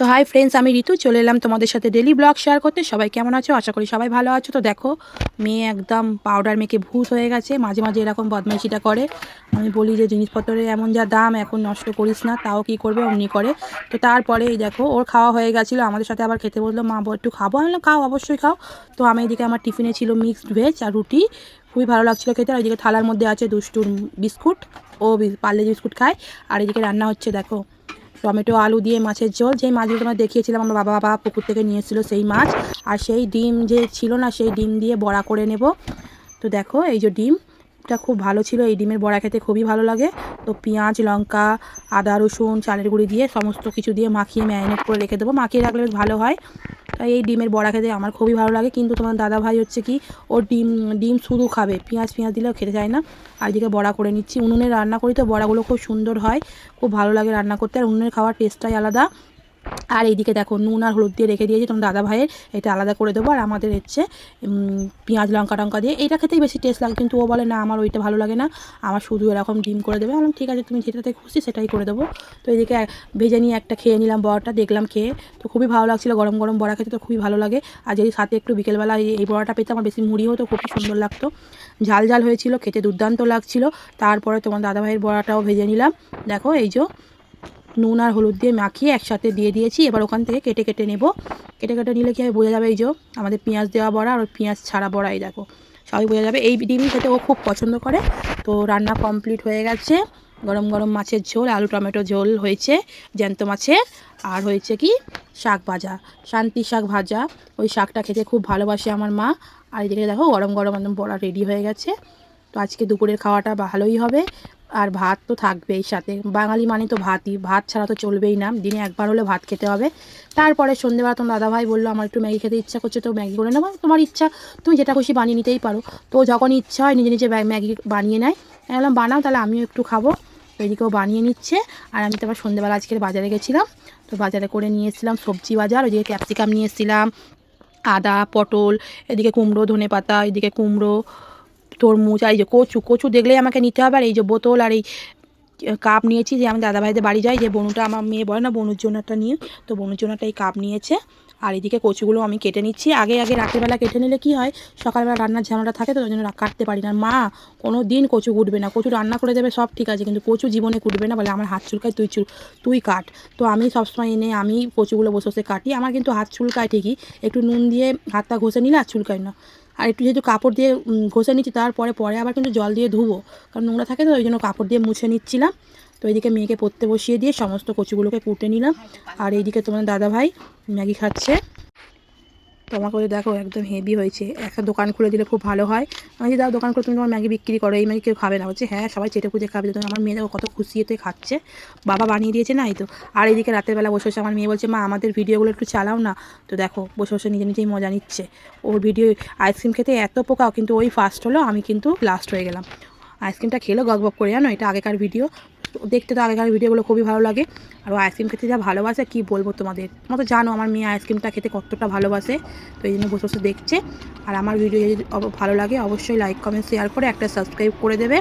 তো hi friends, আমি ঋতু চলে এলাম তোমাদের সাথে ডেলি ব্লগ শেয়ার করতে। সবাই কেমন আছো? আশা করি সবাই ভালো আছো। তো দেখো, মেয়ে একদম পাউডার মেখে ভূত হয়ে গেছে। মাঝে মাঝে এরকম বদমাইশিটা করে। আমি বলি যে জিনিসপত্রের এমন যা দাম, এখন নষ্ট করিস না, তাও কি করবে, অমনি করে। তো তারপরে এই দেখো, ওর খাওয়া হয়ে গেছিলো, আমাদের সাথে আবার খেতে বললো, মা একটু খাবো। আমি বললাম খাও, অবশ্যই খাও। তো আমি এদিকে আমার টিফিনে ছিল মিক্সড ভেজ আর রুটি, খুবই ভালো লাগছিলো খেতে। আর এদিকে থালার মধ্যে আছে দুষ্টুর বিস্কুট, ও পার্লে বিস্কুট খায়। আর এদিকে রান্না হচ্ছে দেখো টমেটো আলু দিয়ে মাছের ঝোল, যেই মাছগুলো তোমার দেখিয়েছিলাম আমার বাবা পুকুর থেকে নিয়ে এসেছিলো সেই মাছ। আর সেই ডিম যে ছিল না, সেই ডিম দিয়ে বড়া করে নেব। তো দেখো এই যে ডিমটা খুব ভালো ছিল, এই ডিমের বড়া খেতে খুবই ভালো লাগে। তো পেঁয়াজ লঙ্কা আদা রসুন চালের গুঁড়ি দিয়ে সমস্ত কিছু দিয়ে মাখিয়ে ম্যারিনেট করে রেখে দেবো, মাখিয়ে রাখলে বেশ ভালো হয়। তাই এই ডিমের বড়া খেতে আমার খুবই ভালো লাগে। কিন্তু তোমার দাদা ভাই হচ্ছে কি, ও ডিম ডিম শুধু খাবে, পেঁয়াজ দিলেও খেতে চায় না। আর এদিকে বড়া করে নিচ্ছি, উনুনে রান্না করি তো বড়াগুলো খুব সুন্দর হয়, খুব ভালো লাগে রান্না করতে। আর উনুনের খাওয়ার টেস্টটাই আলাদা। আর এইদিকে দেখো নুন আর হলুদ দিয়ে রেখে দিয়েছি, তোমার দাদা ভাইয়ের এটা আলাদা করে দেবো। আর আমাদের হচ্ছে পেঁয়াজ লঙ্কা টঙ্কা দিয়ে এইটা খেতেই বেশি টেস্ট লাগে। কিন্তু ও বলে না, আমার ওইটা ভালো লাগে না, আমার শুধু এরকম ডিম করে দেবে। বললাম ঠিক আছে, তুমি যেটাতে খুশি সেটাই করে দেবো। তো এইদিকে ভেজে নিয়ে একটা খেয়ে নিলাম বড়াটা, দেখলাম খেয়ে তো খুবই ভালো লাগছিলো। গরম গরম বড়া খেতে তো খুবই ভালো লাগে। আর যদি সাথে একটু বিকেলবেলা এই বড়াটা পেতে আমার বেশি মুড়ি হতো, খুবই সুন্দর লাগতো। ঝাল ঝাল হয়েছিল, খেতে দুর্দান্ত লাগছিলো। তারপরে তোমার দাদা ভাইয়ের বড়াটাও ভেজে নিলাম। দেখো এই যে নুন আর হলুদ দিয়ে মাখিয়ে একসাথে দিয়ে দিয়েছি। এবার ওখান থেকে কেটে কেটে নেব। কেটে কেটে নিলে কী হবে বোঝা যাবে, এই যে আমাদের পেঁয়াজ দেওয়া বড়া আর পেঁয়াজ ছাড়া বড়া, এই দেখো সবাই বোঝা যাবে। এই ডিমই খেতে ও খুব পছন্দ করে। তো রান্না কমপ্লিট হয়ে গেছে। গরম গরম মাছের ঝোল, আলু টমেটো ঝোল হয়েছে জ্যান্ত মাছের। আর হয়েছে কি শাক ভাজা, শান্তি শাক ভাজা। ওই শাকটা খেতে খুব ভালোবাসে আমার মা। আর এদিকে দেখো গরম গরম একদম বড়া রেডি হয়ে গেছে। তো আজকে দুপুরের খাওয়াটা ভালোই হবে। আর ভাত তো থাকবেই সাথে, বাঙালি মানে তো ভাতই, ভাত ছাড়া তো চলবেই না, দিনে একবার হলে ভাত খেতে হবে। তারপরে সন্ধ্যেবেলা তোমার দাদাভাই বললো আমার একটু ম্যাগি খেতে ইচ্ছা করছে, তো ম্যাগি করে নেবো। তোমার ইচ্ছা, তুমি যেটা খুশি বানিয়ে নিতেই পারো। তো যখন ইচ্ছা হয় নিজে নিজে ম্যাগি বানিয়ে নেয়। আমি বললাম বানাও, তাহলে আমিও একটু খাবো। তো এদিকেও বানিয়ে নিচ্ছে। আর আমি তো আবার সন্ধ্যেবেলা আজকের বাজারে গেছিলাম, তো বাজারে করে নিয়ে এসেছিলাম সবজি বাজার। ওইদিকে ক্যাপসিকাম নিয়ে এসেছিলাম, আদা পটল, এদিকে কুমড়ো ধনে পাতা, এদিকে কুমড়ো তরমুজ, আর এই যে কচু, কচু দেখলেই আমাকে নিতে হবে। আর এই যে বোতল আর এই কাপ নিয়েছি, যে আমি দাদাভাইদের বাড়ি যাই, যে বনুটা আমার মেয়ে বলে না বনুর জন্য একটা নিয়ে, তো বনুর জন্য একটা এই কাপ নিয়েছে। আর এদিকে কচুগুলো আমি কেটে নিচ্ছি। আগে রাত্রিবেলা কেটে নিলে কি হয়, সকালবেলা রান্নার ঝামেলাটা থাকে, তো ওই জন্য কাটতে পারি না। মা কোনো দিন কচু কুটবে না, কচু রান্না করে দেবে সব ঠিক আছে, কিন্তু কচু জীবনে কুটবে না, বলে আমার হাত চুলকায়, তুই কাট। তো আমি সবসময় এনে আমি কচুগুলো বসে বসে কাটি। আমার কিন্তু হাত চুলকায় ঠিকই, একটু নুন দিয়ে হাতটা ঘষে নিলে আর চুলকায় না। আর একটু যেহেতু কাপড় দিয়ে ঘষে নিচ্ছি, তারপরে আবার কিন্তু জল দিয়ে ধুবো, কারণ নোংরা থাকে, তো ওই জন্য কাপড় দিয়ে মুছে নিচ্ছিলাম। তো এইদিকে মেয়েকে পড়তে বসিয়ে দিয়ে সমস্ত কচুগুলোকে কুটে নিলাম। আর এইদিকে তোমার দাদাভাই ম্যাগি খাচ্ছে। তো আমার করে দেখো একদম হেভি হয়েছে। একটা দোকান খুলে দিলে খুব ভালো হয়। আমি যে দাও দোকান করে তুমি তোমার ম্যাগি বিক্রি করো, এই ম্যাগি কেউ খাবে না। বলছে হ্যাঁ, সবাই চেটে পুজে খাবে। তো আমার মেয়ে দেখো কত খুশি এতে খাচ্ছে, বাবা বানিয়ে দিয়েছে না, এই তো। আর এইদিকে রাতের বেলা বসে বসে আমার মেয়ে বলছে মা আমাদের ভিডিওগুলো একটু চালাও না। তো দেখো বসে বসে নিজে নিজেই মজা নিচ্ছে। ওর ভিডিও আইসক্রিম খেতে এত পোকাও, কিন্তু ওই ফার্স্ট হলো, আমি কিন্তু লাস্ট হয়ে গেলাম। আইসক্রিমটা খেলো গক গক করে, জানো এটা আগেকার ভিডিও, দেখতে তো আগেকার ভিডিওগুলো খুবই ভালো লাগে। আর ও আইসক্রিম খেতে যা ভালোবাসে কী বলবো তোমাদের, তোমরা তো জানো আমার মেয়ে আইসক্রিমটা খেতে কতটা ভালোবাসে। তো এই জন্য বসে বসে দেখছে। আর আমার ভিডিও যদি ভালো লাগে অবশ্যই লাইক কমেন্ট শেয়ার করে একটা সাবস্ক্রাইব করে দেবে।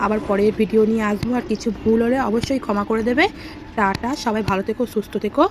আবার পরের ভিডিও নিয়ে আসবো, আর কিছু ভুল হলে অবশ্যই ক্ষমা করে দেবে। টাটা, সবাই ভালো থেকো, সুস্থ থেকো।